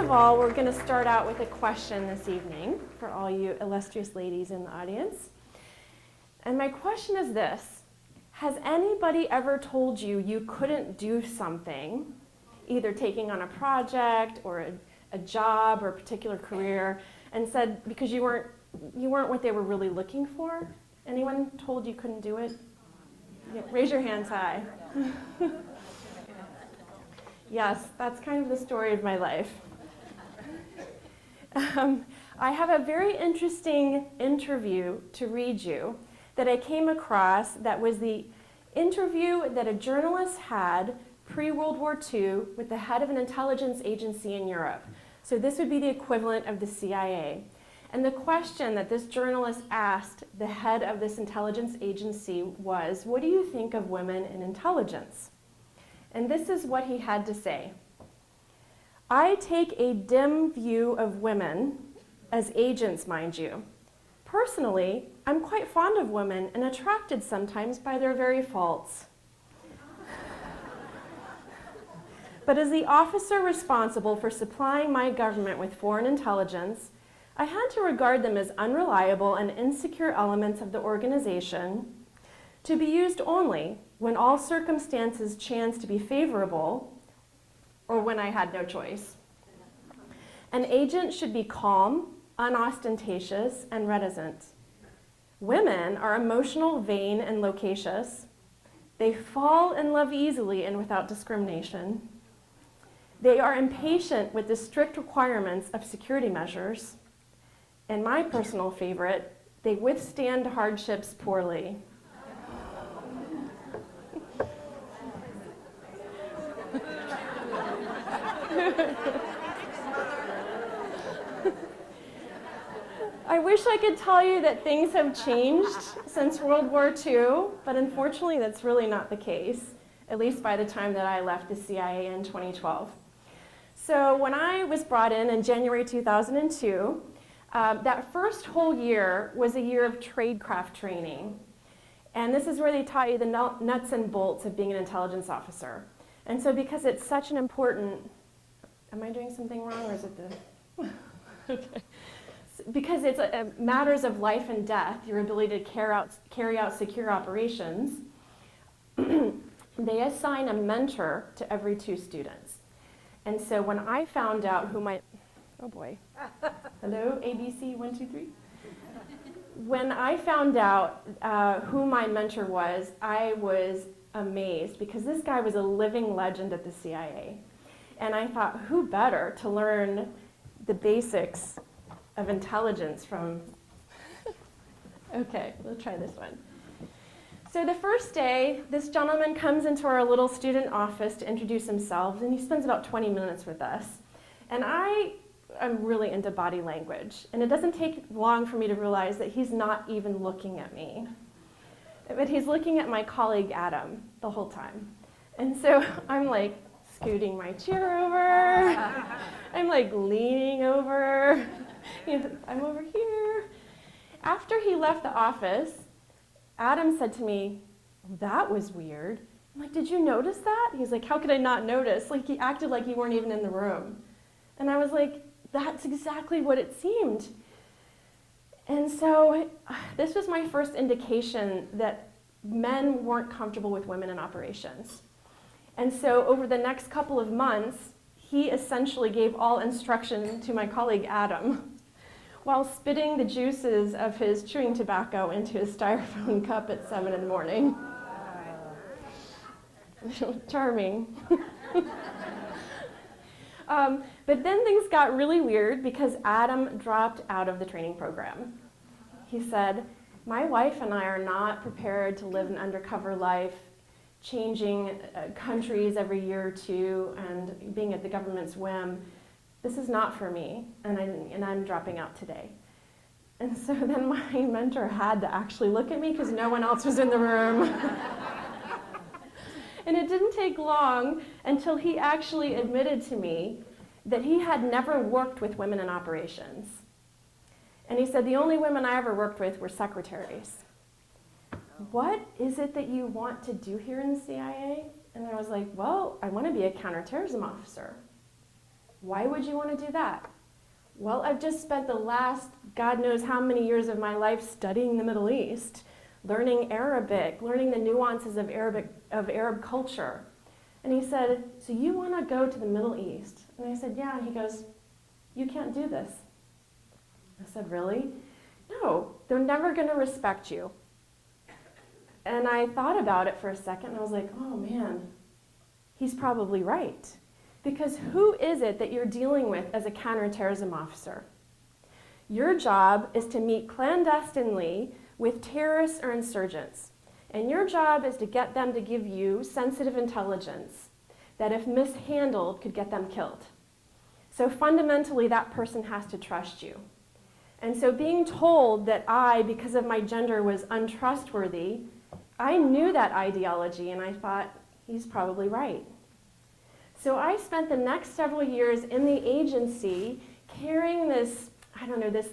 of all, we're going to start out with a question this evening for all you illustrious ladies in the audience. And my question is this: has anybody ever told you you couldn't do something, either taking on a project or a job or a particular career, and said because you weren't what they were really looking for? Anyone told you couldn't do it? Yeah, raise your hands high. Yes, that's kind of the story of my life. I have a very interesting interview to read you that I came across that was the interview that a journalist had pre-World War II with the head of an intelligence agency in Europe. So this would be the equivalent of the CIA. And the question that this journalist asked the head of this intelligence agency was, what do you think of women in intelligence? And this is what he had to say. I take a dim view of women, as agents, mind you. Personally, I'm quite fond of women and attracted sometimes by their very faults. But as the officer responsible for supplying my government with foreign intelligence, I had to regard them as unreliable and insecure elements of the organization to be used only when all circumstances chanced to be favorable or when I had no choice. An agent should be calm, unostentatious, and reticent. Women are emotional, vain, and loquacious. They fall in love easily and without discrimination. They are impatient with the strict requirements of security measures. And my personal favorite, they withstand hardships poorly. I wish I could tell you that things have changed since World War II, but unfortunately that's really not the case, at least by the time that I left the CIA in 2012. So when I was brought in January 2002, that first whole year was a year of tradecraft training. And this is where they taught you the nuts and bolts of being an intelligence officer. And so because it's such an important, am I doing something wrong or is it the, okay. Because it's matters of life and death, your ability to carry out secure operations, they assign a mentor to every 2 students. And so when I found out who my, oh boy, hello, ABC, 1, 2, 3. When I found out who my mentor was, I was amazed because this guy was a living legend at the CIA. And I thought, who better to learn the basics of intelligence from, okay, we'll try this one. So the first day, this gentleman comes into our little student office to introduce himself, and he spends about 20 minutes with us. And I'm really into body language, and it doesn't take long for me to realize that he's not even looking at me. But he's looking at my colleague, Adam, the whole time. And so I'm like scooting my chair over, I'm like leaning over, I'm over here. After he left the office, Adam said to me, that was weird. I'm like, did you notice that? He's like, how could I not notice? Like, he acted like you weren't even in the room. And I was like, that's exactly what it seemed. And so this was my first indication that men weren't comfortable with women in operations. And so over the next couple of months, he essentially gave all instruction to my colleague Adam while spitting the juices of his chewing tobacco into his styrofoam cup at 7 in the morning. Charming. But then things got really weird because Adam dropped out of the training program. He said, my wife and I are not prepared to live an undercover life, changing countries every year or 2 and being at the government's whim. This is not for me, and I'm dropping out today. And so then my mentor had to actually look at me because no one else was in the room. And it didn't take long until he actually admitted to me that he had never worked with women in operations. And he said, the only women I ever worked with were secretaries. What is it that you want to do here in the CIA? And I was like, well, I want to be a counterterrorism officer. Why would you want to do that? Well, I've just spent the last God knows how many years of my life studying the Middle East, learning Arabic, learning the nuances of Arab culture. And he said, so you want to go to the Middle East? And I said, yeah. And he goes, you can't do this. I said, really? No, they're never going to respect you. And I thought about it for a second, and I was like, oh man, he's probably right. Because who is it that you're dealing with as a counterterrorism officer? Your job is to meet clandestinely with terrorists or insurgents. And your job is to get them to give you sensitive intelligence that, if mishandled, could get them killed. So fundamentally, that person has to trust you. And so being told that I, because of my gender, was untrustworthy, I knew that ideology, and I thought, he's probably right. So I spent the next several years in the agency carrying this,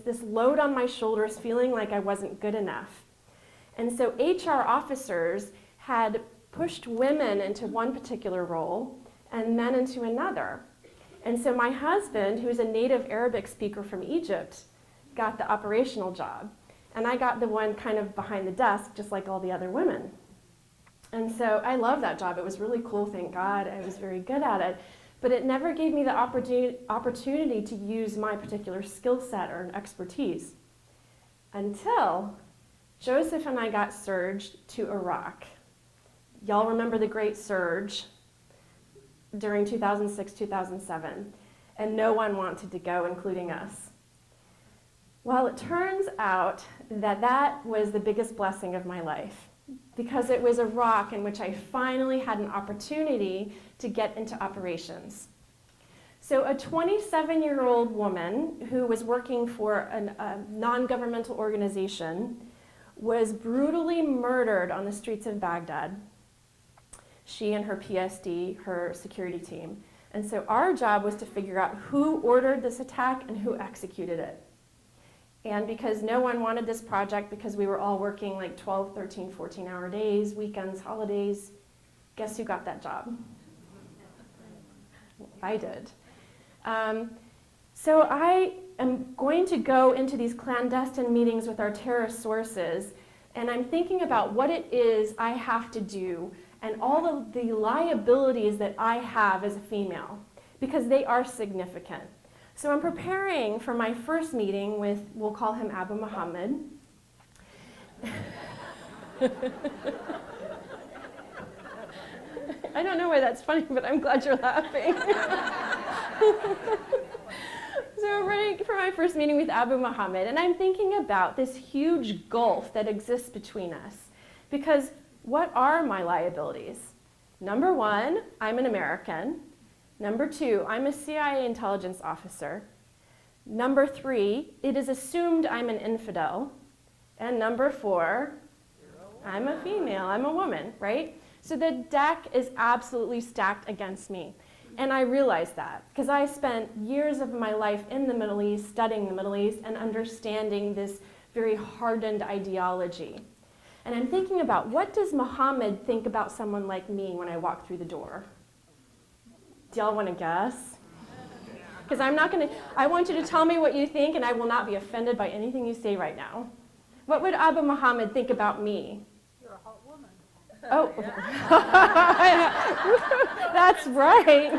this load on my shoulders, feeling like I wasn't good enough. And so HR officers had pushed women into one particular role and men into another. And so my husband, who is a native Arabic speaker from Egypt, got the operational job. And I got the one kind of behind the desk, just like all the other women. And so I love that job. It was really cool, thank God. I was very good at it. But it never gave me the opportunity to use my particular skill set or expertise until Joseph and I got surged to Iraq. Y'all remember the Great Surge during 2006, 2007. And no one wanted to go, including us. Well, it turns out that that was the biggest blessing of my life, because it was Iraq in which I finally had an opportunity to get into operations. So a 27-year-old woman who was working for a non-governmental organization was brutally murdered on the streets of Baghdad. She and her PSD, her security team. And so our job was to figure out who ordered this attack and who executed it. And because no one wanted this project, because we were all working like 12, 13, 14-hour days, weekends, holidays, guess who got that job? I did. So I am going to go into these clandestine meetings with our terrorist sources, and I'm thinking about what it is I have to do and all of the liabilities that I have as a female, because they are significant. So I'm preparing for my first meeting with, we'll call him Abu Muhammad. I don't know why that's funny, but I'm glad you're laughing. So I'm ready for my first meeting with Abu Muhammad, and I'm thinking about this huge gulf that exists between us. Because what are my liabilities? Number one, I'm an American. Number two, I'm a CIA intelligence officer. Number three, it is assumed I'm an infidel. And number four, I'm a female, I'm a woman, right? So the deck is absolutely stacked against me. And I realized that because I spent years of my life in the Middle East, studying the Middle East, and understanding this very hardened ideology. And I'm thinking about, what does Muhammad think about someone like me when I walk through the door? Do y'all want to guess? Because I'm not going to, I want you to tell me what you think, and I will not be offended by anything you say right now. What would Abu Muhammad think about me? You're a hot woman. Oh, that's right.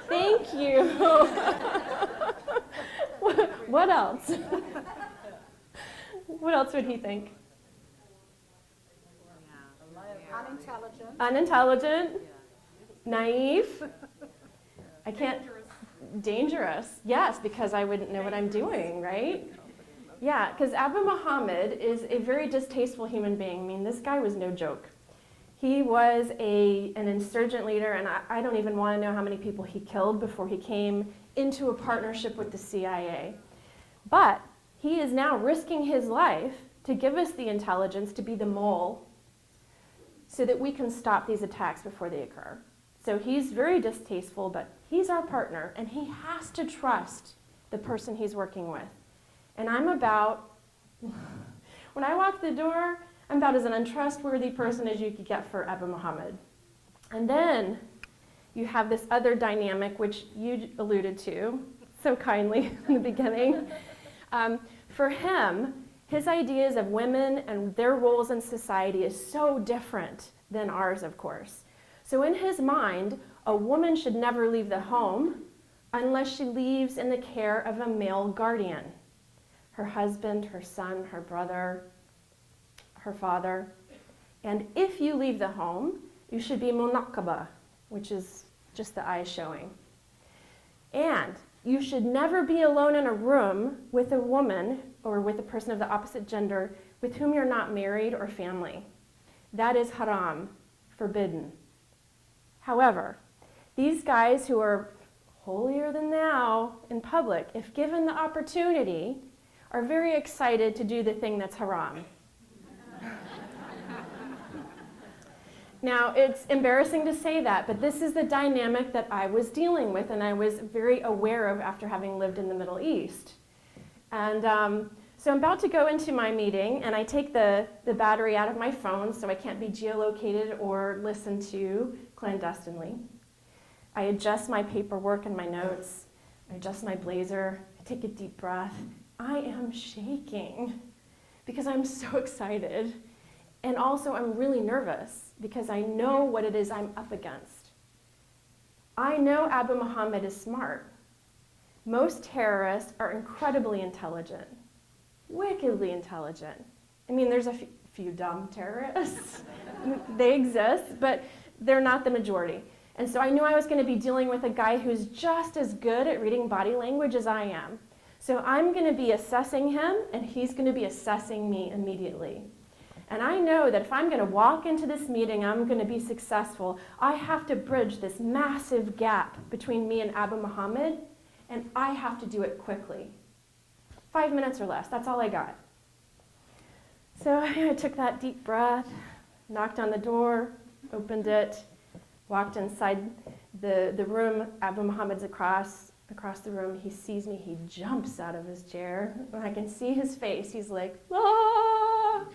Thank you. What else? What else would he think? Unintelligent. Unintelligent, naive. I can't. Dangerous. Yes, because I wouldn't know what I'm doing, right? Yeah, because Abu Muhammad is a very distasteful human being. I mean, this guy was no joke. He was an insurgent leader, and I don't even want to know how many people he killed before he came into a partnership with the CIA. But he is now risking his life to give us the intelligence to be the mole so that we can stop these attacks before they occur. So he's very distasteful, but he's our partner, and he has to trust the person he's working with. And I'm about, when I walk the door, I'm about as an untrustworthy person as you could get for Abu Muhammad. And then you have this other dynamic, which you alluded to so kindly in the beginning. For him, his ideas of women and their roles in society is so different than ours, of course. So in his mind, a woman should never leave the home unless she leaves in the care of a male guardian. Her husband, her son, her brother, her father. And if you leave the home, you should be munaqaba, which is just the eyes showing. And you should never be alone in a room with a woman or with a person of the opposite gender with whom you're not married or family. That is haram, forbidden. However, these guys who are holier than thou in public, if given the opportunity, are very excited to do the thing that's haram. Now, it's embarrassing to say that, but this is the dynamic that I was dealing with and I was very aware of after having lived in the Middle East. And so I'm about to go into my meeting, and I take the battery out of my phone so I can't be geolocated or listened to clandestinely. I adjust my paperwork and my notes. I adjust my blazer. I take a deep breath. I am shaking because I'm so excited. And also, I'm really nervous because I know what it is I'm up against. I know Abu Muhammad is smart. Most terrorists are incredibly intelligent, wickedly intelligent. I mean, there's a few dumb terrorists. They exist, but they're not the majority. And so I knew I was going to be dealing with a guy who's just as good at reading body language as I am. So I'm going to be assessing him, and he's going to be assessing me immediately. And I know that if I'm going to walk into this meeting, I'm going to be successful, I have to bridge this massive gap between me and Abu Muhammad, and I have to do it quickly. 5 minutes or less, that's all I got. So I took that deep breath, knocked on the door, opened it, walked inside the room. Abu Muhammad's across the room. He sees me, he jumps out of his chair, and I can see his face. He's like, ah!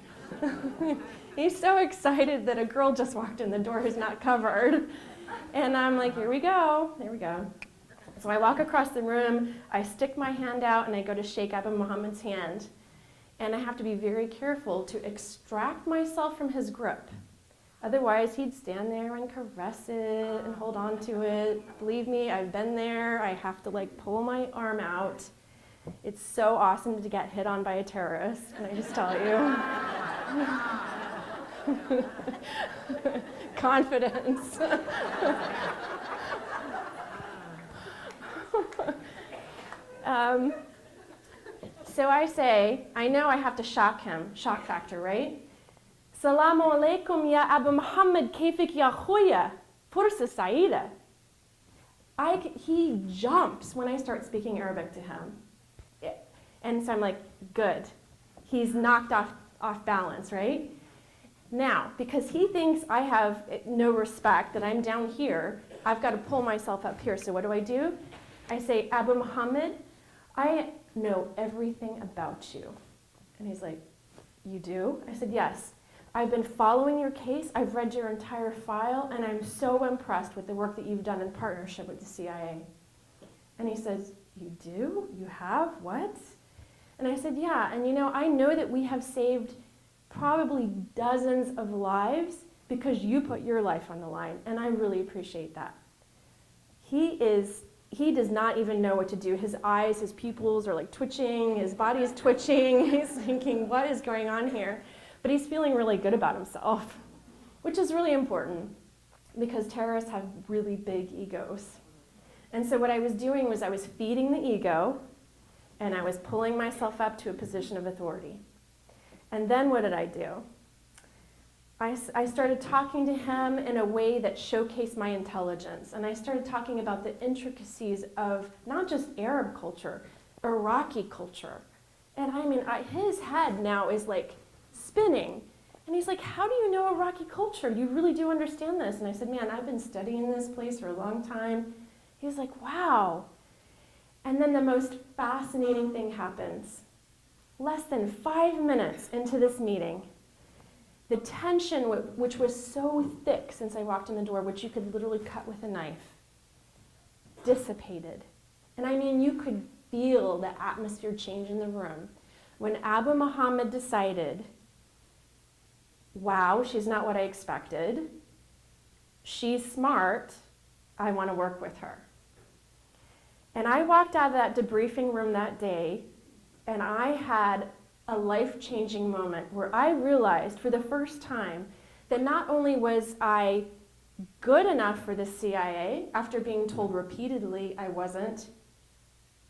He's so excited that a girl just walked in the door who's not covered. And I'm like, here we go. So I walk across the room, I stick my hand out, and I go to shake Abu Muhammad's hand. And I have to be very careful to extract myself from his grip. Otherwise, he'd stand there and caress it and hold on to it. Believe me, I've been there. I have to pull my arm out. It's so awesome to get hit on by a terrorist, can I just tell you? Confidence. So I say, I know I have to shock him, shock factor, right? Salamu alaikum ya Abu Muhammad, kayfik ya khoya, fursa saida. He jumps when I start speaking Arabic to him. And so I'm like, good. He's knocked off balance, right? Now, because he thinks I have no respect, that I'm down here, I've got to pull myself up here. So what do? I say, Abu Muhammad, I know everything about you. And he's like, you do? I said, yes. I've been following your case. I've read your entire file, and I'm so impressed with the work that you've done in partnership with the CIA. And he says, you do? You have? What? And I said, yeah, and I know that we have saved probably dozens of lives because you put your life on the line, and I really appreciate that. He does not even know what to do. His eyes, his pupils are twitching, his body is twitching. He's thinking, what is going on here? But he's feeling really good about himself, which is really important because terrorists have really big egos. And so what I was doing was I was feeding the ego, and I was pulling myself up to a position of authority. And then what did I do? I started talking to him in a way that showcased my intelligence. And I started talking about the intricacies of not just Arab culture, Iraqi culture. And his head now is spinning. And he's like, how do you know Iraqi culture? You really do understand this? And I said, man, I've been studying this place for a long time. He was like, wow. And then the most fascinating thing happens. Less than 5 minutes into this meeting, The tension, which was so thick since I walked in the door, which you could literally cut with a knife, dissipated. And I mean, you could feel the atmosphere change in the room. When Abu Muhammad decided, wow, she's not what I expected, she's smart, I want to work with her. And I walked out of that debriefing room that day, and I had a life-changing moment where I realized for the first time that not only was I good enough for the CIA, after being told repeatedly I wasn't,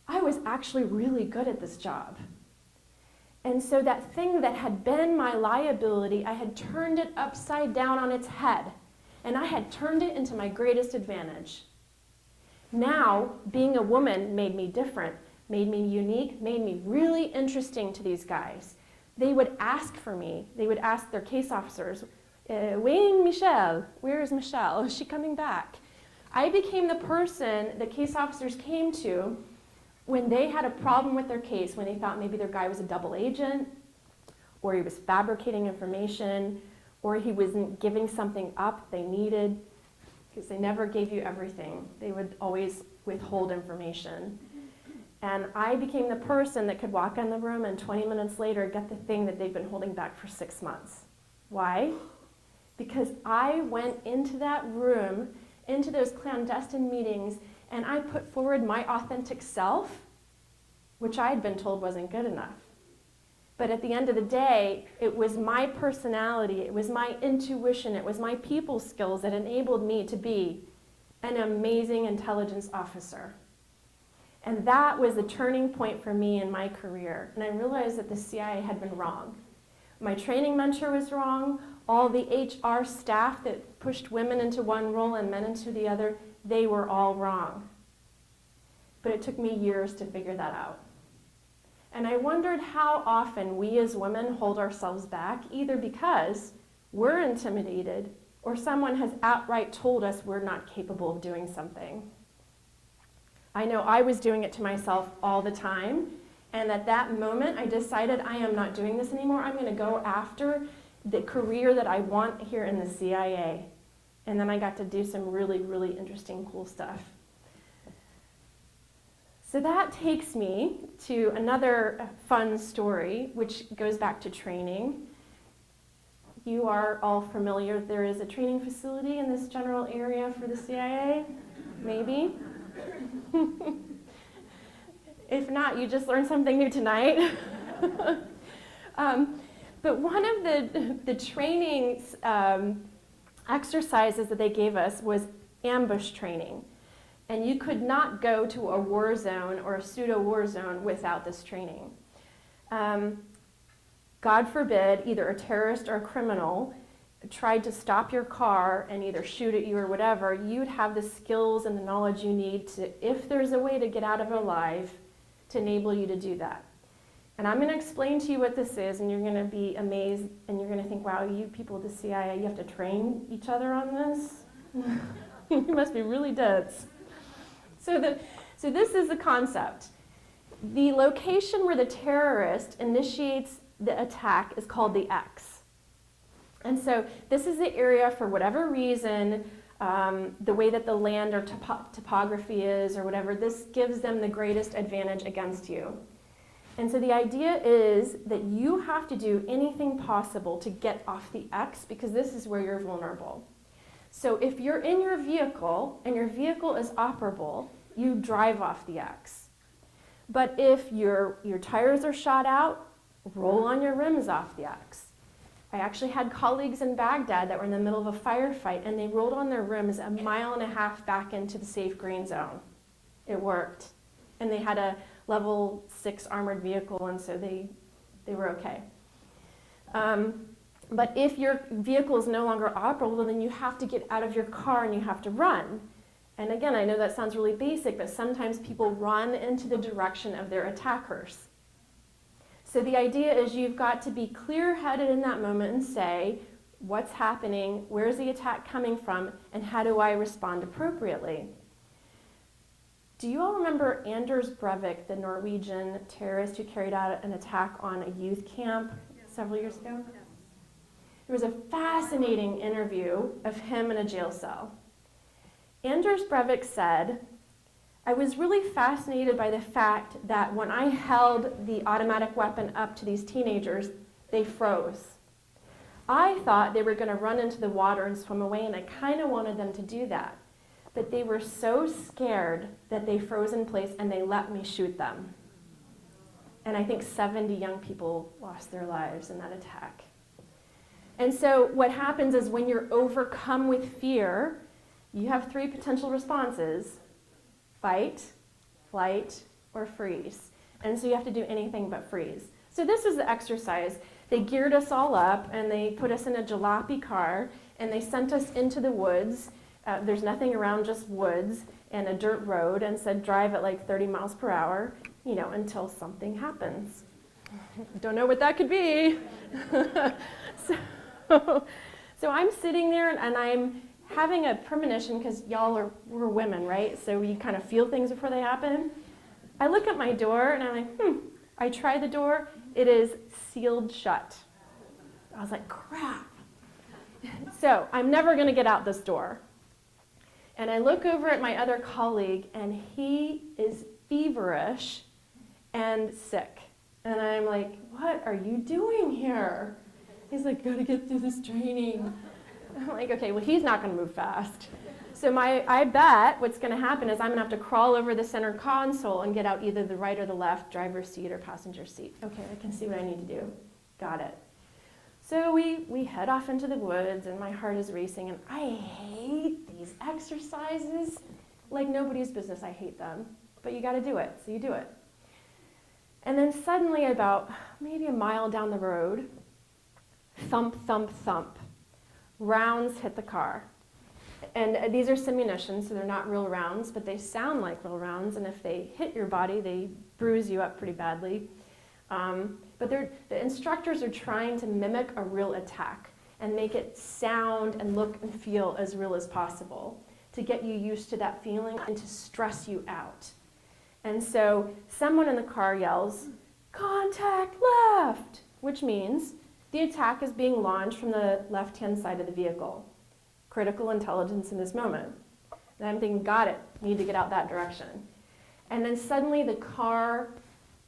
I was actually really good at this job. And so that thing that had been my liability, I had turned it upside down on its head, and I had turned it into my greatest advantage. Now, being a woman made me different, made me unique, made me really interesting to these guys. They would ask for me. They would ask their case officers, Wayne Michele, where is Michele? Is she coming back? I became the person the case officers came to when they had a problem with their case, when they thought maybe their guy was a double agent, or he was fabricating information, or he wasn't giving something up they needed, because they never gave you everything. They would always withhold information. And I became the person that could walk in the room and 20 minutes later get the thing that they've been holding back for 6 months. Why? Because I went into that room, into those clandestine meetings, and I put forward my authentic self, which I had been told wasn't good enough. But at the end of the day, it was my personality, it was my intuition, it was my people skills that enabled me to be an amazing intelligence officer. And that was the turning point for me in my career. And I realized that the CIA had been wrong. My training mentor was wrong. All the HR staff that pushed women into one role and men into the other, they were all wrong. But it took me years to figure that out. And I wondered how often we as women hold ourselves back, either because we're intimidated or someone has outright told us we're not capable of doing something. I know I was doing it to myself all the time, and at that moment I decided I am not doing this anymore. I'm going to go after the career that I want here in the CIA. And then I got to do some really, really interesting, cool stuff. So that takes me to another fun story, which goes back to training. You are all familiar, there is a training facility in this general area for the CIA, maybe? If not, you just learned something new tonight. But one of the training exercises that they gave us was ambush training. And you could not go to a war zone or a pseudo-war zone without this training. God forbid, either a terrorist or a criminal tried to stop your car and either shoot at you or whatever, you'd have the skills and the knowledge you need to, if there's a way to get out of it alive, to enable you to do that. And I'm going to explain to you what this is, and you're going to be amazed, and you're going to think, wow, you people at the CIA, you have to train each other on this? You must be really dense. So this is the concept. The location where the terrorist initiates the attack is called the X. And so this is the area, for whatever reason, the way that the land or topography is or whatever, this gives them the greatest advantage against you. And so the idea is that you have to do anything possible to get off the X, because this is where you're vulnerable. So if you're in your vehicle and your vehicle is operable, you drive off the X. But if your tires are shot out, roll on your rims off the X. I actually had colleagues in Baghdad that were in the middle of a firefight, and they rolled on their rims 1.5 miles back into the safe green zone. It worked. And they had a level 6 armored vehicle, and so they were okay. But if your vehicle is no longer operable, then you have to get out of your car and you have to run. And again, I know that sounds really basic, but sometimes people run into the direction of their attackers. So the idea is you've got to be clear-headed in that moment and say, what's happening, where's the attack coming from, and how do I respond appropriately? Do you all remember Anders Breivik, the Norwegian terrorist who carried out an attack on a youth camp several years ago? There was a fascinating interview of him in a jail cell. Anders Breivik said, "I was really fascinated by the fact that when I held the automatic weapon up to these teenagers, they froze. I thought they were going to run into the water and swim away, and I kind of wanted them to do that. But they were so scared that they froze in place and they let me shoot them." And I think 70 young people lost their lives in that attack. And so what happens is when you're overcome with fear, you have 3 potential responses: fight, flight, or freeze. And so you have to do anything but freeze. So this was the exercise. They geared us all up and they put us in a jalopy car and they sent us into the woods. There's nothing around, just woods and a dirt road, and said drive at like 30 miles per hour, until something happens. Don't know what that could be. So I'm sitting there and I'm having a premonition, because we're women, right? So you kind of feel things before they happen. I look at my door and I'm like, I try the door. It is sealed shut. I was like, crap. So I'm never going to get out this door. And I look over at my other colleague, and he is feverish and sick. And I'm like, what are you doing here? He's like, gotta get through this training. I'm like, okay, well, he's not going to move fast. So I bet what's going to happen is I'm going to have to crawl over the center console and get out either the right or the left, driver's seat or passenger seat. Okay, I can see what I need to do. Got it. So we head off into the woods, and my heart is racing, and I hate these exercises like nobody's business. I hate them. But you got to do it, so you do it. And then suddenly, about maybe a mile down the road, thump, thump, thump, rounds hit the car. And these are simunitions, so they're not real rounds, but they sound like real rounds, and if they hit your body, they bruise you up pretty badly. But the instructors are trying to mimic a real attack and make it sound and look and feel as real as possible to get you used to that feeling and to stress you out. And so someone in the car yells, "Contact left," which means the attack is being launched from the left-hand side of the vehicle. Critical intelligence in this moment. And I'm thinking, got it, need to get out that direction. And then suddenly the car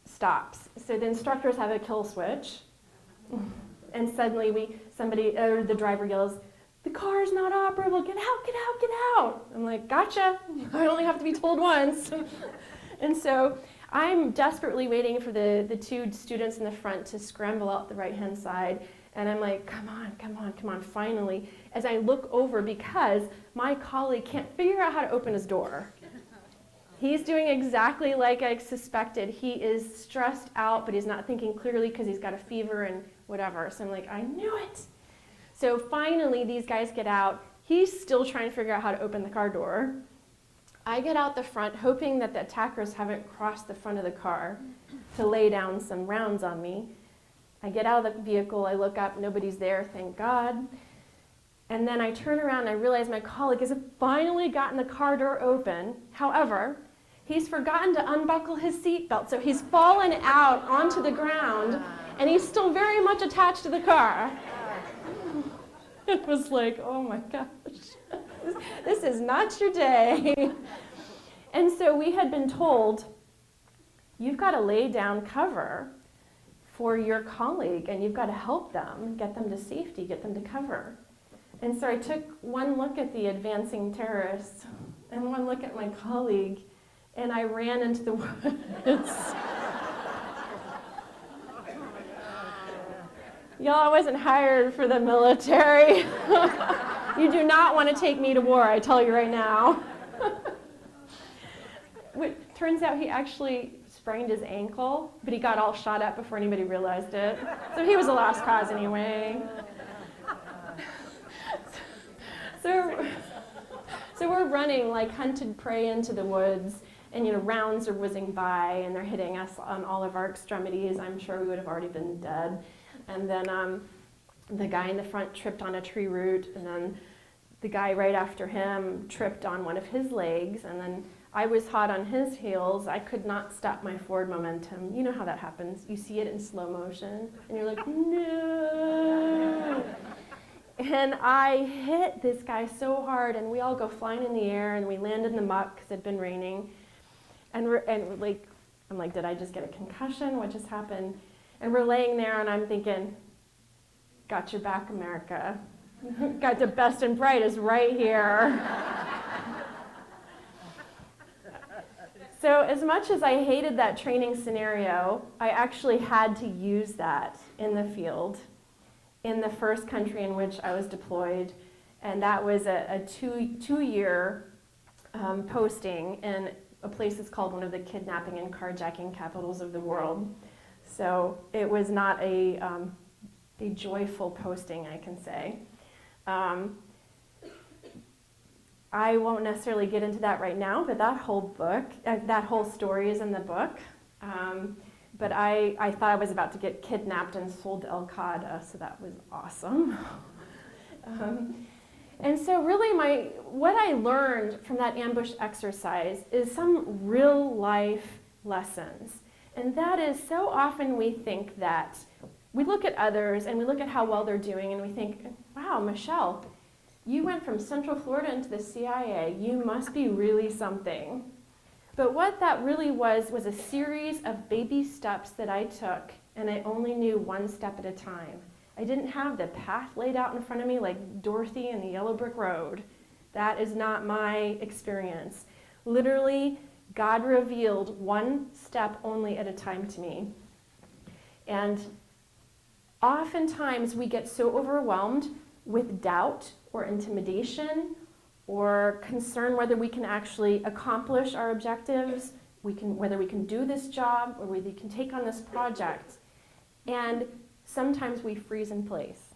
stops. So the instructors have a kill switch, and suddenly the driver yells, "The car is not operable, get out, get out, get out." I'm like, gotcha, I only have to be told once. And so I'm desperately waiting for the 2 students in the front to scramble out the right-hand side, and I'm like, come on, come on, come on, finally, as I look over, because my colleague can't figure out how to open his door. He's doing exactly like I suspected. He is stressed out, but he's not thinking clearly because he's got a fever and whatever. So I'm like, I knew it. So finally, these guys get out. He's still trying to figure out how to open the car door. I get out the front, hoping that the attackers haven't crossed the front of the car to lay down some rounds on me. I get out of the vehicle, I look up, nobody's there, thank God. And then I turn around and I realize my colleague has finally gotten the car door open. However, he's forgotten to unbuckle his seatbelt, so he's fallen out onto the ground, and he's still very much attached to the car. It was like, oh my gosh, this is not your day. And so we had been told, you've got to lay down cover for your colleague, and you've got to help them, get them to safety, get them to cover. And so I took one look at the advancing terrorists and one look at my colleague, and I ran into the woods. Y'all, I wasn't hired for the military. You do not want to take me to war, I tell you right now. It turns out he actually sprained his ankle, but he got all shot up before anybody realized it. So he was a lost cause anyway. So we're running like hunted prey into the woods, and rounds are whizzing by, and they're hitting us on all of our extremities. I'm sure we would have already been dead. And then the guy in the front tripped on a tree root, and then the guy right after him tripped on one of his legs, and then I was hot on his heels. I could not stop my forward momentum. You know how that happens. You see it in slow motion, and you're like, no. And I hit this guy so hard, and we all go flying in the air, and we land in the muck because it had been raining. And we're like, I'm like, did I just get a concussion? What just happened? And we're laying there, and I'm thinking, got your back, America. Got the best and brightest right here. So as much as I hated that training scenario, I actually had to use that in the field, in the first country in which I was deployed. And that was a two-year posting in a place that's called one of the kidnapping and carjacking capitals of the world. So it was not a joyful posting, I can say. I won't necessarily get into that right now, but that whole book, that whole story is in the book. But I thought I was about to get kidnapped and sold to Al-Qaeda, so that was awesome. And so really what I learned from that ambush exercise is some real life lessons. And that is, so often we think that we look at others and we look at how well they're doing and we think, wow, Michele, you went from Central Florida into the CIA. You must be really something. But what that really was a series of baby steps that I took, and I only knew one step at a time. I didn't have the path laid out in front of me like Dorothy in the Yellow Brick Road. That is not my experience. Literally, God revealed one step only at a time to me. And oftentimes we get so overwhelmed with doubt or intimidation or concern whether we can actually accomplish our objectives, whether we can do this job, or whether we can take on this project. And sometimes we freeze in place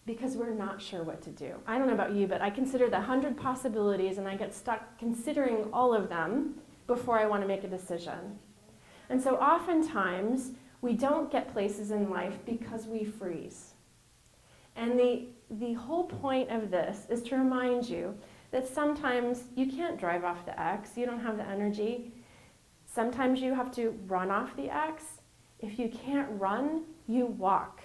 because we're not sure what to do. I don't know about you, but I consider the 100 possibilities and I get stuck considering all of them before I want to make a decision. And so oftentimes we don't get places in life because we freeze. And the whole point of this is to remind you that sometimes you can't drive off the X, you don't have the energy. Sometimes you have to run off the X. If you can't run, you walk.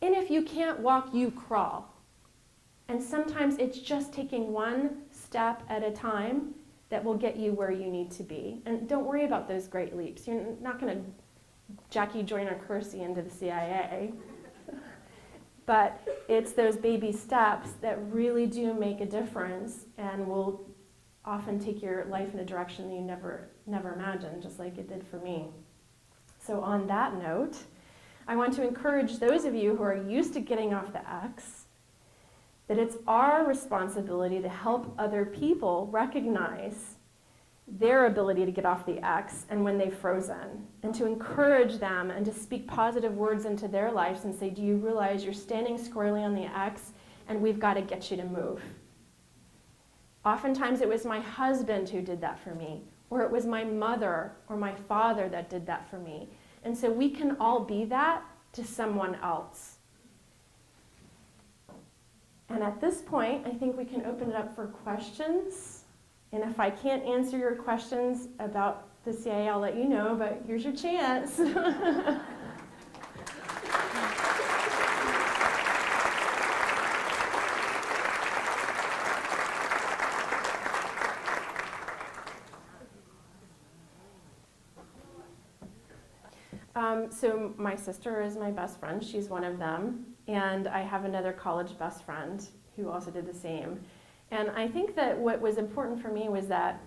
And if you can't walk, you crawl. And sometimes it's just taking one step at a time that will get you where you need to be. And don't worry about those great leaps. You're not going to Jackie Joyner Kersey into the CIA. But it's those baby steps that really do make a difference and will often take your life in a direction that you never imagined, just like it did for me. So on that note, I want to encourage those of you who are used to getting off the X that it's our responsibility to help other people recognize their ability to get off the X and when they've frozen, and to encourage them and to speak positive words into their lives and say, do you realize you're standing squarely on the X and we've got to get you to move? Oftentimes it was my husband who did that for me, or it was my mother or my father that did that for me. And so we can all be that to someone else. And at this point, I think we can open it up for questions. And if I can't answer your questions about the CIA, I'll let you know, but here's your chance. So my sister is my best friend. She's one of them. And I have another college best friend who also did the same. And I think that what was important for me was that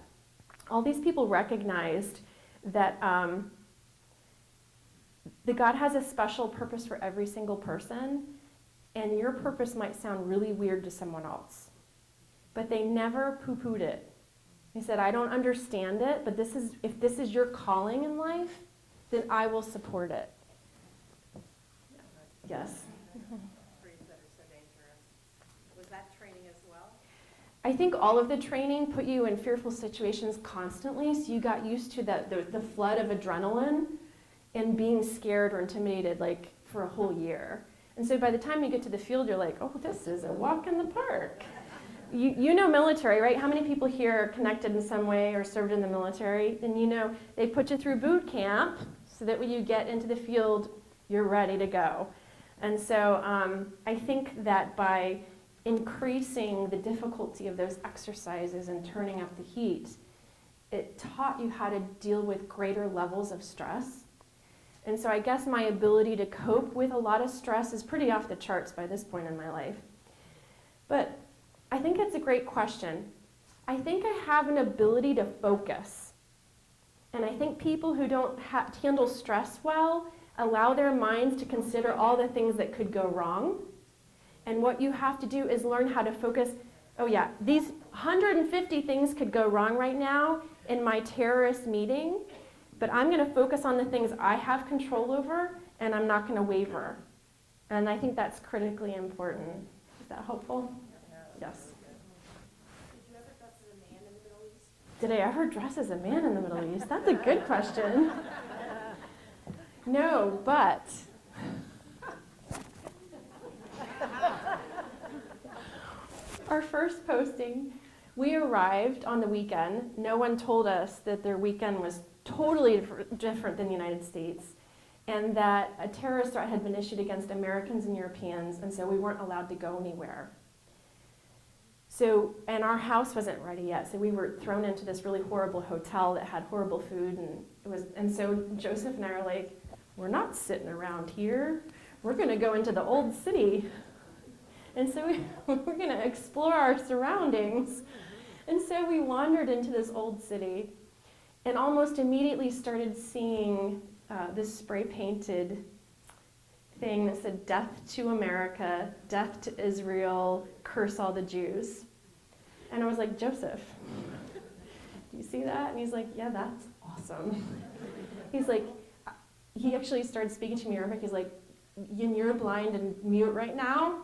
all these people recognized that God has a special purpose for every single person, and your purpose might sound really weird to someone else. But they never poo-pooed it. They said, I don't understand it, but if this is your calling in life, then I will support it. Yes? That are so dangerous. Was that training as well? I think all of the training put you in fearful situations constantly, so you got used to the flood of adrenaline and being scared or intimidated like for a whole year. And so by the time you get to the field, you're like, oh, this is a walk in the park. You know military, right? How many people here are connected in some way or served in the military? Then you know they put you through boot camp so that when you get into the field, you're ready to go. And so I think that by increasing the difficulty of those exercises and turning up the heat, it taught you how to deal with greater levels of stress. And so I guess my ability to cope with a lot of stress is pretty off the charts by this point in my life. But I think it's a great question. I think I have an ability to focus. And I think people who don't handle stress well allow their minds to consider all the things that could go wrong. And what you have to do is learn how to focus. Oh yeah, these 150 things could go wrong right now in my terrorist meeting, but I'm going to focus on the things I have control over, and I'm not going to waver. And I think that's critically important. Is that helpful? Yes. Did you ever dress as a man in the Middle East? Did I ever dress as a man in the Middle East? That's a good question. No, but our first posting, we arrived on the weekend. No one told us that their weekend was totally different than the United States, and that a terrorist threat had been issued against Americans and Europeans, and so we weren't allowed to go anywhere. So, and our house wasn't ready yet, so we were thrown into this really horrible hotel that had horrible food, and so Joseph and I are like, we're not sitting around here. We're going to go into the old city. And so we're going to explore our surroundings. And so we wandered into this old city and almost immediately started seeing this spray-painted thing that said, "Death to America, death to Israel, curse all the Jews." And I was like, "Joseph, do you see that?" And he's like, "Yeah, that's awesome." He's like, he actually started speaking to me in Arabic. He's like, "You're blind and mute right now.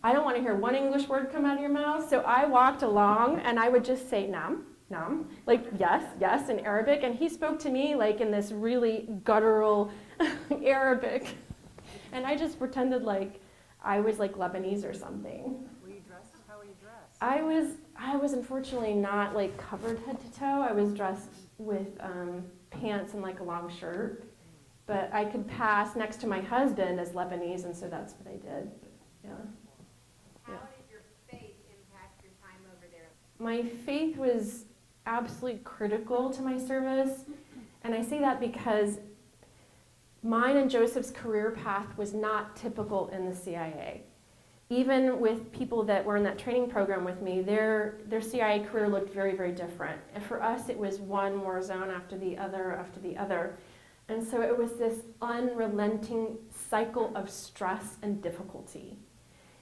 I don't want to hear one English word come out of your mouth." So I walked along and I would just say, "Nam, nam," like yes, yes in Arabic. And he spoke to me like in this really guttural Arabic. And I just pretended like I was like Lebanese or something. Were you dressed? How were you dressed? I was unfortunately not like covered head to toe. I was dressed with pants and like a long shirt. But I could pass next to my husband as Lebanese, and so that's what I did. Yeah. How did your faith impact your time over there? My faith was absolutely critical to my service, and I say that because mine and Joseph's career path was not typical in the CIA. Even with people that were in that training program with me, their CIA career looked very, very different. And for us, it was one war zone after the other after the other. And so it was this unrelenting cycle of stress and difficulty.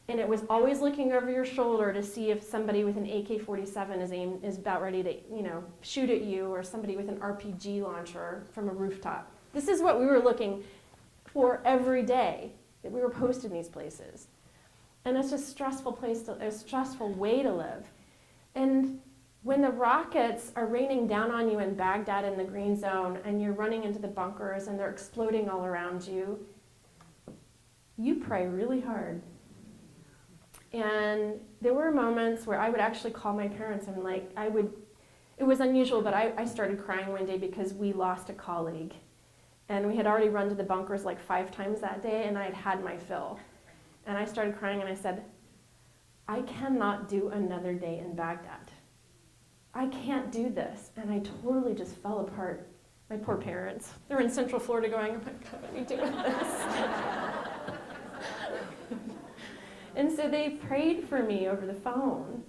And it was always looking over your shoulder to see if somebody with an AK-47 is about ready to, shoot at you, or somebody with an RPG launcher from a rooftop. This is what we were looking for every day that we were posted in these places. And it's a stressful a stressful way to live. And when the rockets are raining down on you in Baghdad in the green zone, and you're running into the bunkers and they're exploding all around you, you pray really hard. And there were moments where I would actually call my parents and it was unusual, but I started crying one day because we lost a colleague. And we had already run to the bunkers like 5 times that day, and I had had my fill. And I started crying and I said, "I cannot do another day in Baghdad. I can't do this." And I totally just fell apart. My poor parents. They're in Central Florida going, "Oh my God, what are we doing this?" And so they prayed for me over the phone.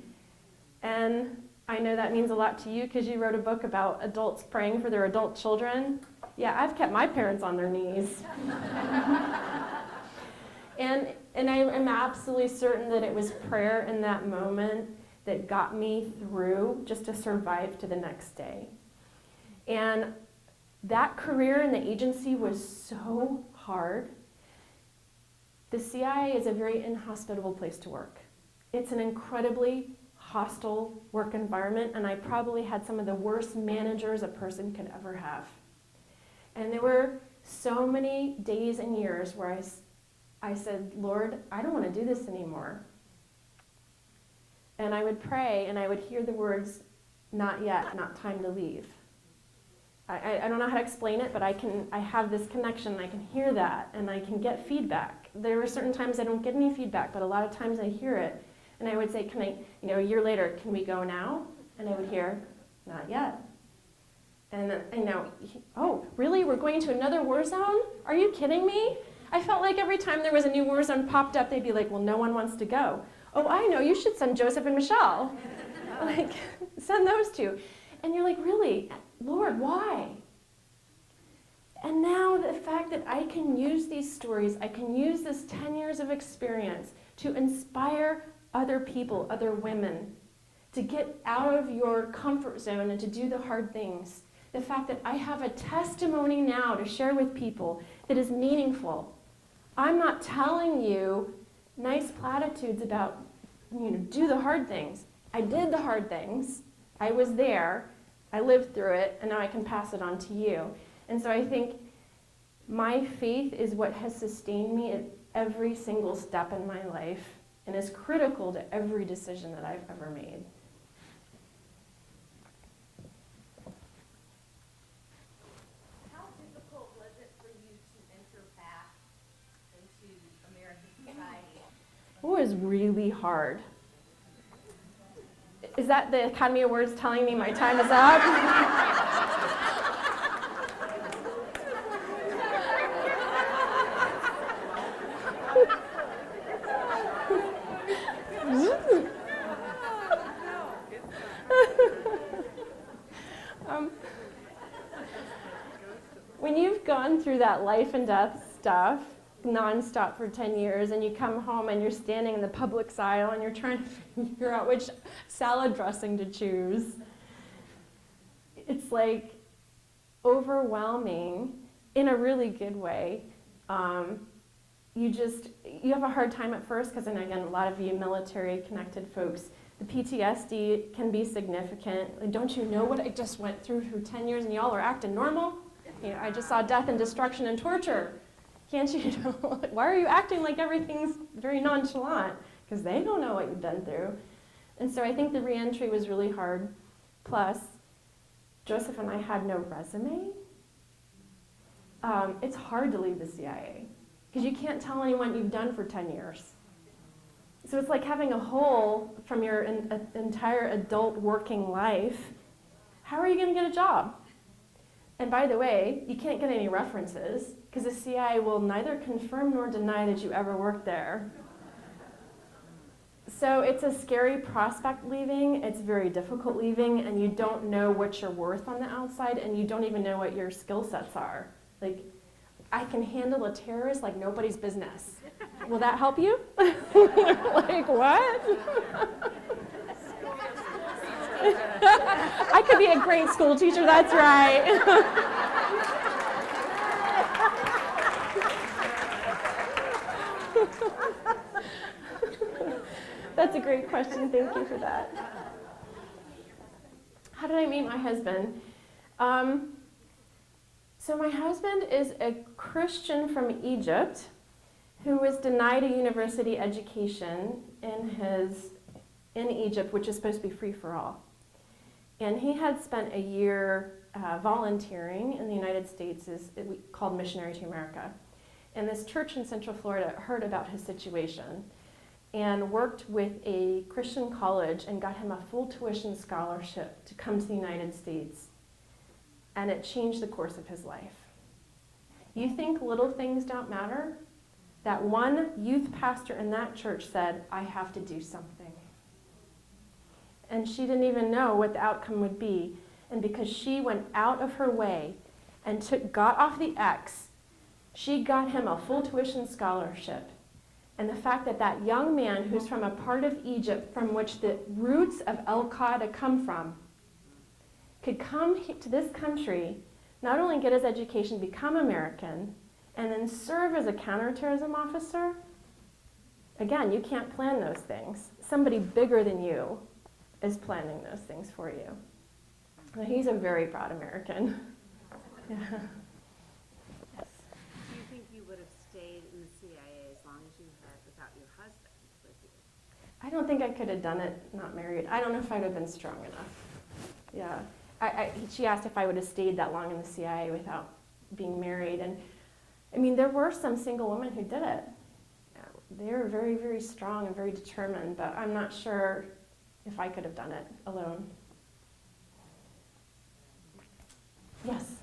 And I know that means a lot to you because you wrote a book about adults praying for their adult children. Yeah, I've kept my parents on their knees. And I am absolutely certain that it was prayer in that moment that got me through just to survive to the next day. And that career in the agency was so hard. The CIA is a very inhospitable place to work. It's an incredibly hostile work environment, and I probably had some of the worst managers a person could ever have. And there were so many days and years where I said, "Lord, I don't want to do this anymore." And I would pray, and I would hear the words, "Not yet, not time to leave." I don't know how to explain it, but I have this connection, and I can hear that, and I can get feedback. There are certain times I don't get any feedback, but a lot of times I hear it, and I would say, can I, a year later, can we go now? And I would hear, not yet. And oh, really? We're going to another war zone? Are you kidding me? I felt like every time there was a new war zone popped up, they'd be like, well, no one wants to go. Oh, I know, you should send Joseph and Michele. Like, send those two. And you're like, really? Lord, why? And now the fact that I can use these stories, I can use this 10 years of experience to inspire other people, other women, to get out of your comfort zone and to do the hard things. The fact that I have a testimony now to share with people that is meaningful. I'm not telling you nice platitudes about, do the hard things. I did the hard things. I was there. I lived through it, and now I can pass it on to you. And so I think my faith is what has sustained me at every single step in my life and is critical to every decision that I've ever made. How difficult was it for you to enter back into American society? It was really hard. Is that the Academy Awards telling me my time is up? When you've gone through that life and death stuff nonstop for 10 years and you come home and you're standing in the public aisle and you're trying to figure out which salad dressing to choose, it's like overwhelming in a really good way. You have a hard time at first because, and again, a lot of you military connected folks, the PTSD can be significant. Like, don't you know what I just went through for 10 years and y'all are acting normal? I just saw death and destruction and torture. Can't you know? Why are you acting like everything's very nonchalant? Because they don't know what you've been through. And so I think the reentry was really hard. Plus, Joseph and I had no resume. It's hard to leave the CIA because you can't tell anyone what you've done for 10 years. So it's like having a hole from your entire adult working life. How are you going to get a job? And by the way, you can't get any references because the CIA will neither confirm nor deny that you ever worked there. So it's a scary prospect leaving, it's very difficult leaving, and you don't know what you're worth on the outside, and you don't even know what your skill sets are. Like, I can handle a terrorist like nobody's business. Will that help you? Like, what? I could be a great school teacher, that's right. That's a great question, thank you for that. How did I meet my husband? So my husband is a Christian from Egypt who was denied a university education in Egypt, which is supposed to be free for all. And he had spent a year volunteering in the United States, called Missionary to America. And this church in Central Florida heard about his situation and worked with a Christian college and got him a full tuition scholarship to come to the United States. And it changed the course of his life. You think little things don't matter? That one youth pastor in that church said, I have to do something. And she didn't even know what the outcome would be. And because she went out of her way and got off the X, she got him a full tuition scholarship. And the fact that that young man who's from a part of Egypt from which the roots of Al-Qaeda come from, could come to this country, not only get his education, become American, and then serve as a counterterrorism officer, again, you can't plan those things. Somebody bigger than you is planning those things for you. Now, he's a very proud American. Yeah. Yes. Do you think you would have stayed in the CIA as long as you had without your husband with you? I don't think I could have done it not married. I don't know if I'd have been strong enough. Yeah. she asked if I would have stayed that long in the CIA without being married. And I mean, there were some single women who did it. They were very, very strong and very determined, but I'm not sure if I could have done it alone. Yes?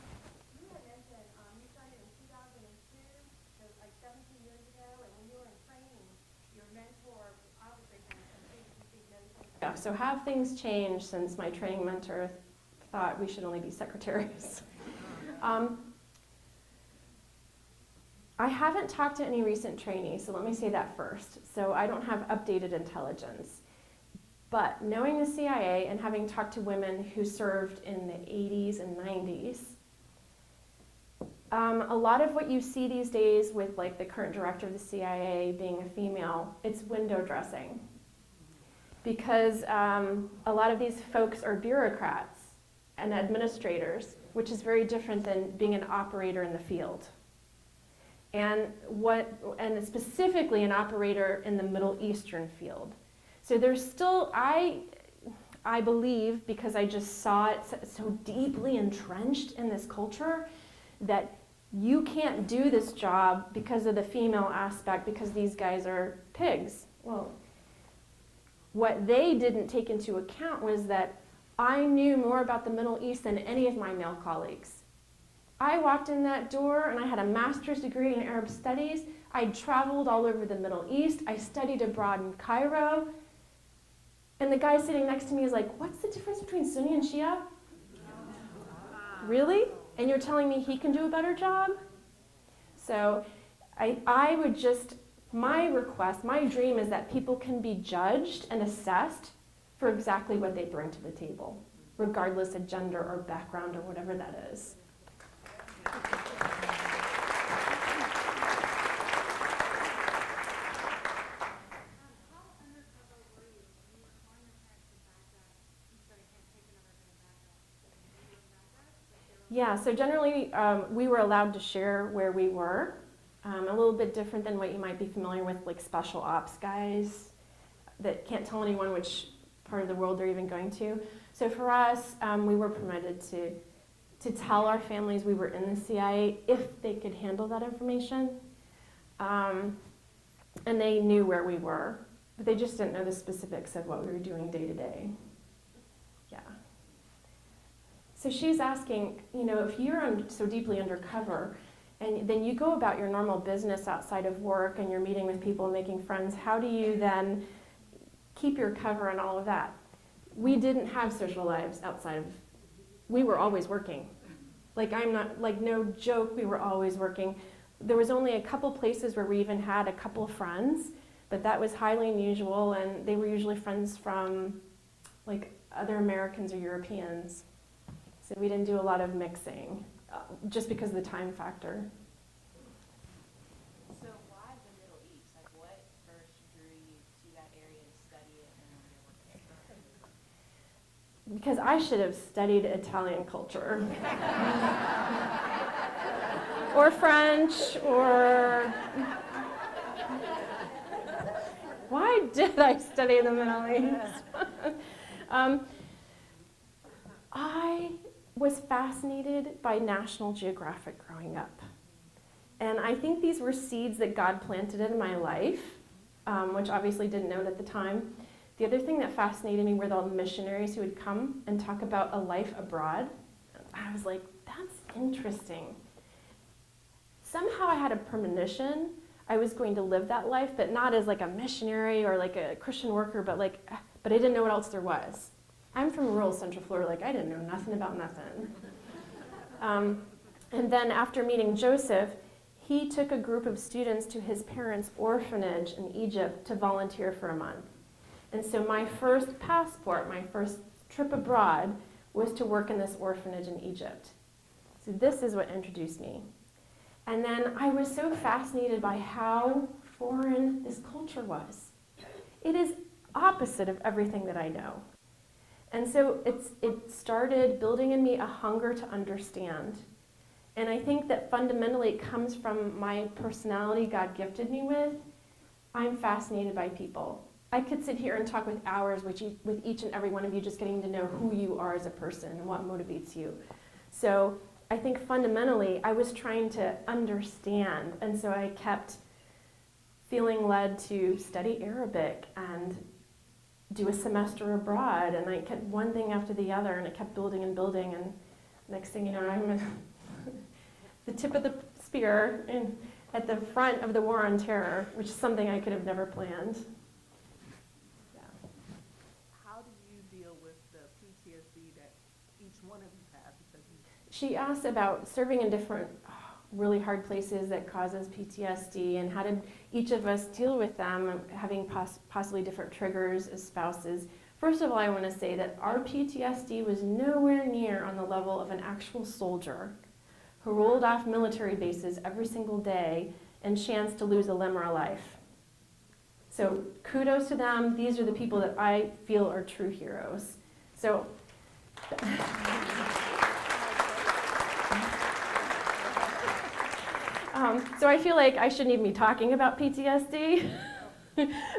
You had mentioned you started in 2002, so like 17 years ago, and when you were in training, your mentor obviously had some big notions. Yeah, so have things changed since my training mentor thought we should only be secretaries? I haven't talked to any recent trainees, so let me say that first. So I don't have updated intelligence. But knowing the CIA and having talked to women who served in the 80s and 90s, a lot of what you see these days with like the current director of the CIA being a female, it's window dressing. Because a lot of these folks are bureaucrats and administrators, which is very different than being an operator in the field. And specifically an operator in the Middle Eastern field. So there's still, I believe, because I just saw it so deeply entrenched in this culture, that you can't do this job because of the female aspect, because these guys are pigs. Well, what they didn't take into account was that I knew more about the Middle East than any of my male colleagues. I walked in that door and I had a master's degree in Arab studies. I traveled all over the Middle East. I studied abroad in Cairo. And the guy sitting next to me is like, what's the difference between Sunni and Shia? Really? And you're telling me he can do a better job? So I would just, my request, my dream is that people can be judged and assessed for exactly what they bring to the table, regardless of gender or background or whatever that is. Yeah, so generally we were allowed to share where we were. A little bit different than what you might be familiar with, like special ops guys that can't tell anyone which part of the world they're even going to. So for us, we were permitted to tell our families we were in the CIA if they could handle that information. And they knew where we were, but they just didn't know the specifics of what we were doing day to day. Yeah. So she's asking, you know, if you're so deeply undercover, and then you go about your normal business outside of work and you're meeting with people and making friends, how do you then keep your cover and all of that? We didn't have social lives outside of, we were always working. Like no joke, we were always working. There was only a couple places where we even had a couple of friends, but that was highly unusual, and they were usually friends from like other Americans or Europeans. So we didn't do a lot of mixing, just because of the time factor. So why the Middle East? Like what first drew you to that area to study it and work it? Because I should have studied Italian culture. Or French, or... Why did I study the Middle East? I was fascinated by National Geographic growing up. And I think these were seeds that God planted in my life, which obviously didn't know it at the time. The other thing that fascinated me were the missionaries who would come and talk about a life abroad. I was like, that's interesting. Somehow I had a premonition I was going to live that life, but not as like a missionary or like a Christian worker, but I didn't know what else there was. I'm from rural Central Florida, like I didn't know nothing about nothing. And then after meeting Joseph, he took a group of students to his parents' orphanage in Egypt to volunteer for a month. And so my first passport, my first trip abroad, was to work in this orphanage in Egypt. So this is what introduced me. And then I was so fascinated by how foreign this culture was. It is opposite of everything that I know. And so it started building in me a hunger to understand. And I think that fundamentally it comes from my personality God gifted me with. I'm fascinated by people. I could sit here and talk with hours with each and every one of you, just getting to know who you are as a person and what motivates you. So I think fundamentally I was trying to understand, and so I kept feeling led to study Arabic and do a semester abroad, and I kept one thing after the other, and it kept building and building, and next thing you know, I'm the tip of the spear at the front of the war on terror, which is something I could have never planned. Yeah. How do you deal with the PTSD that each one of you have? Because She asked about serving in different really hard places that causes PTSD, and how did each of us deal with them, having possibly different triggers as spouses. First of all, I want to say that our PTSD was nowhere near on the level of an actual soldier who rolled off military bases every single day and chanced to lose a limb or a life. So kudos to them. These are the people that I feel are true heroes. So. So I feel like I shouldn't even be talking about PTSD,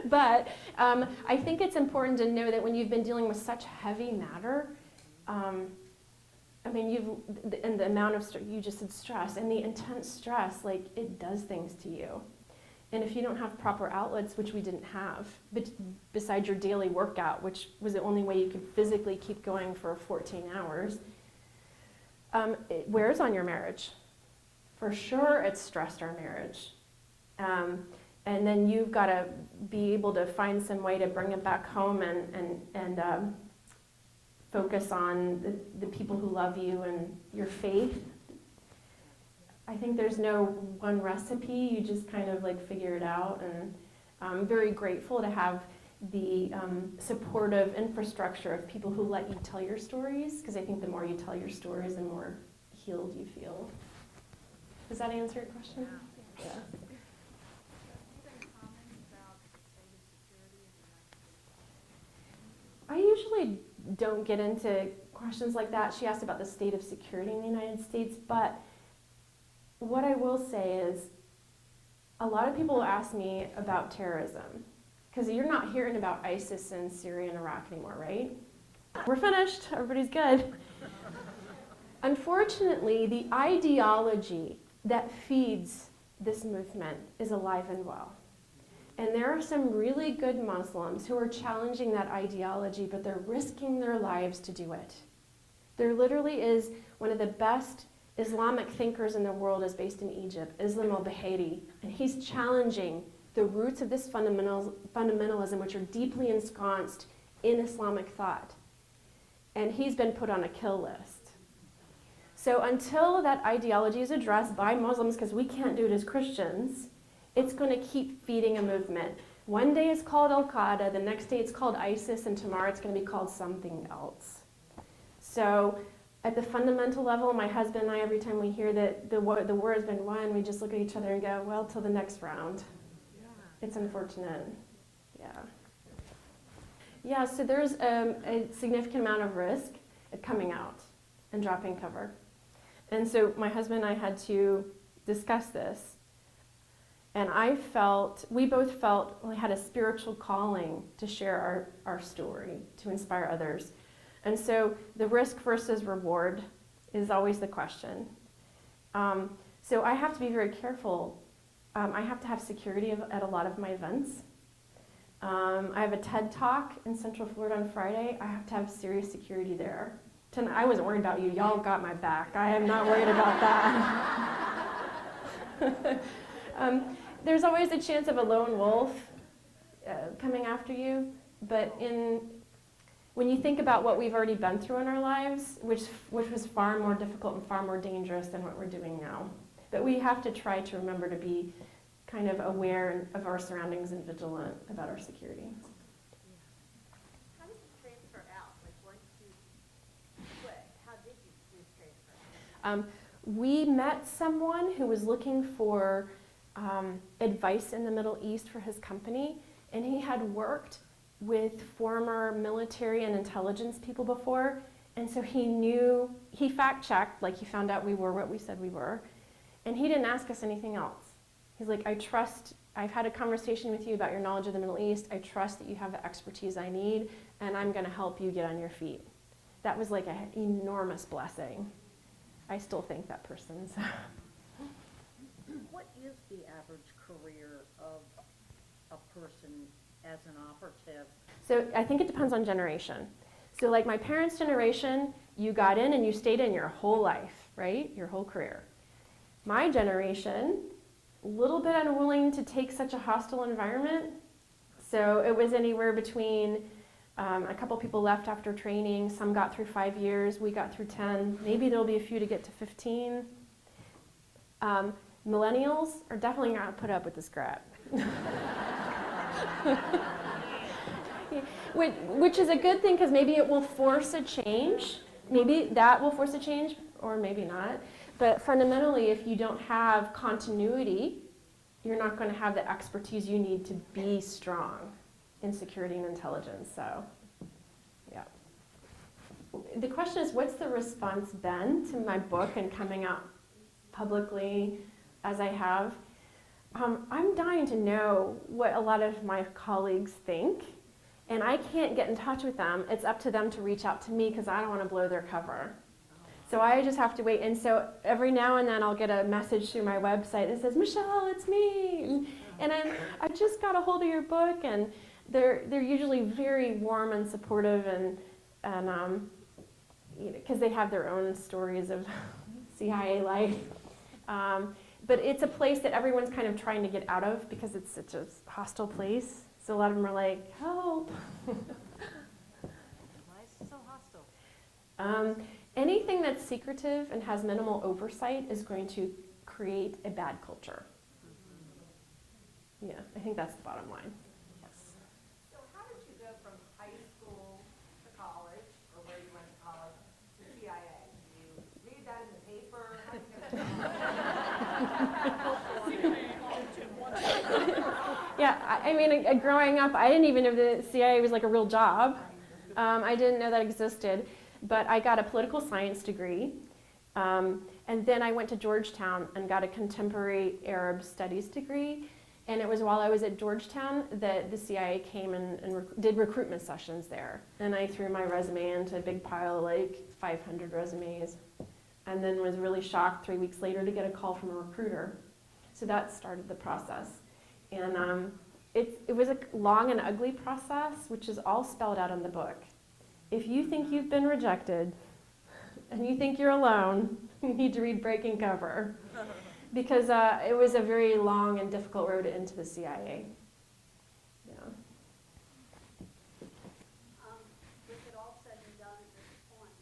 but I think it's important to know that when you've been dealing with such heavy matter, I mean, and the amount of you just said stress, and the intense stress, like it does things to you. And if you don't have proper outlets, which we didn't have, besides your daily workout, which was the only way you could physically keep going for 14 hours, it wears on your marriage. For sure, it's stressed our marriage. And then you've got to be able to find some way to bring it back home and focus on the people who love you and your faith. I think there's no one recipe. You just kind of like figure it out. And I'm very grateful to have the supportive infrastructure of people who let you tell your stories, because I think the more you tell your stories, the more healed you feel. Does that answer your question? Yeah. I usually don't get into questions like that. She asked about the state of security in the United States, but what I will say is a lot of people ask me about terrorism, because you're not hearing about ISIS in Syria and Iraq anymore, right? We're finished. Everybody's good. Unfortunately, the ideology that feeds this movement is alive and well. And there are some really good Muslims who are challenging that ideology, but they're risking their lives to do it. There literally is one of the best Islamic thinkers in the world is based in Egypt, Islam al-Bahiri, and he's challenging the roots of this fundamentalism, which are deeply ensconced in Islamic thought. And he's been put on a kill list. So until that ideology is addressed by Muslims, because we can't do it as Christians, it's going to keep feeding a movement. One day it's called Al-Qaeda, the next day it's called ISIS, and tomorrow it's going to be called something else. So at the fundamental level, my husband and I, every time we hear that the war has been won, we just look at each other and go, well, till the next round. Yeah. It's unfortunate. Yeah. Yeah, so there's a significant amount of risk at coming out and dropping cover. And so my husband and I had to discuss this. And we both felt we had a spiritual calling to share our story, to inspire others. And so the risk versus reward is always the question. So I have to be very careful. I have to have security at a lot of my events. I have a TED Talk in Central Florida on Friday. I have to have serious security there. I wasn't worried about you. Y'all got my back. I am not worried about that. There's always a chance of a lone wolf coming after you, but when you think about what we've already been through in our lives, which was far more difficult and far more dangerous than what we're doing now, but we have to try to remember to be kind of aware of our surroundings and vigilant about our security. How does it transfer out? Like once you quit, how did you transfer? We met someone who was looking for advice in the Middle East for his company, and he had worked with former military and intelligence people before, and so he fact-checked, like he found out we were what we said we were, and he didn't ask us anything else. He's like, I've had a conversation with you about your knowledge of the Middle East. I trust that you have the expertise I need, and I'm going to help you get on your feet. That was like an enormous blessing. I still thank that person. So. What is the average career of a person as an operative? So I think it depends on generation. So like my parents' generation, you got in and you stayed in your whole life, right? Your whole career. My generation, a little bit unwilling to take such a hostile environment. So it was anywhere between a couple people left after training. Some got through 5 years. We got through 10. Maybe there'll be a few to get to 15. Millennials are definitely not put up with this crap. Which is a good thing, because maybe it will force a change. Maybe that will force a change, or maybe not. But fundamentally, if you don't have continuity, you're not going to have the expertise you need to be strong in security and intelligence. So, yeah. The question is, what's the response been to my book and coming out publicly as I have? I'm dying to know what a lot of my colleagues think, and I can't get in touch with them. It's up to them to reach out to me, because I don't want to blow their cover. So I just have to wait. And so every now and then I'll get a message through my website that says, Michelle, it's me. And I just got a hold of your book, and they're usually very warm and supportive, and you know, because they have their own stories of CIA life. But it's a place that everyone's kind of trying to get out of, because it's such a hostile place. So a lot of them are like, help. Why is it so hostile? Anything that's secretive and has minimal oversight is going to create a bad culture. Yeah, I think that's the bottom line. Yes. So how did you go from high school to college, or where you went to college, to CIA? Did you read that in the paper? How did you get Yeah, I mean, growing up, I didn't even know the CIA was like a real job. I didn't know that existed. But I got a political science degree, and then I went to Georgetown and got a contemporary Arab studies degree. And it was while I was at Georgetown that the CIA came and did recruitment sessions there. And I threw my resume into a big pile, like 500 resumes, and then was really shocked 3 weeks later to get a call from a recruiter. So that started the process. And it was a long and ugly process, which is all spelled out in the book. If you think you've been rejected and you think you're alone, you need to read Breaking Cover, because it was a very long and difficult road into the CIA. Yeah. With it all said and done at this point,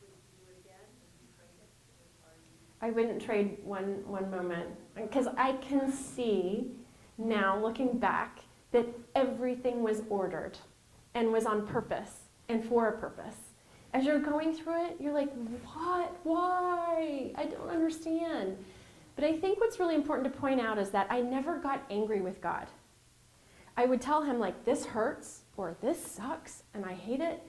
would you do it again? Would you trade it? Or are you... I wouldn't trade one moment, because I can see now, looking back, that everything was ordered and was on purpose and for a purpose. As you're going through it, you're like, what? Why? I don't understand. But I think what's really important to point out is that I never got angry with God. I would tell him, like, this hurts, or this sucks, and I hate it.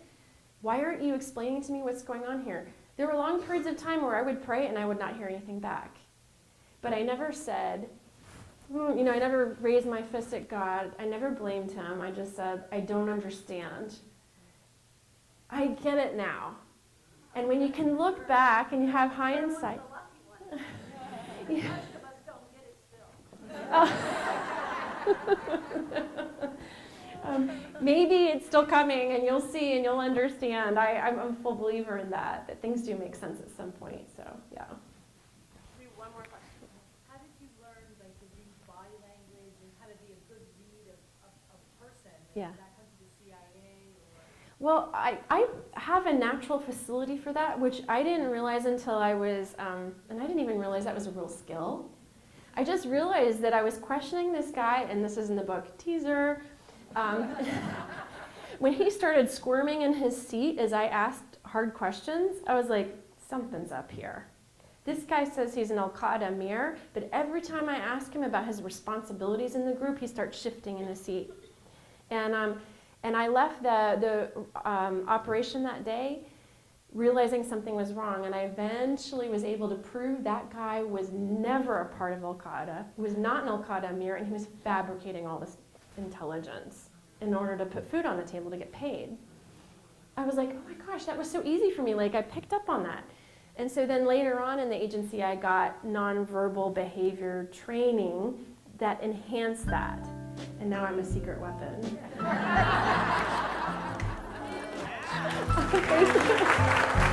Why aren't you explaining to me what's going on here? There were long periods of time where I would pray and I would not hear anything back. But I never said, you know, I never raised my fist at God. I never blamed him. I just said, I don't understand. I get it now. And when you can look back and you have hindsight. Most of us don't get it still. Maybe it's still coming, and you'll see and you'll understand. I'm a full believer in that things do make sense at some point. So, yeah. One more question. How did you learn to read body language and how to be a good read of a person? Yeah. Did that come to the CIA? Well, I have a natural facility for that, which I didn't realize until I was, and I didn't even realize that was a real skill. I just realized that I was questioning this guy, and this is in the book, teaser. When he started squirming in his seat as I asked hard questions, I was like, something's up here. This guy says he's an Al-Qaeda emir, but every time I ask him about his responsibilities in the group, he starts shifting in his seat. And I left the operation that day realizing something was wrong, and I eventually was able to prove that guy was never a part of Al-Qaeda, he was not an Al-Qaeda emir, and he was fabricating all this intelligence in order to put food on the table to get paid. I was like, oh my gosh, that was so easy for me, like I picked up on that. And so then later on in the agency, I got nonverbal behavior training that enhanced that, and now I'm a secret weapon. Thank you.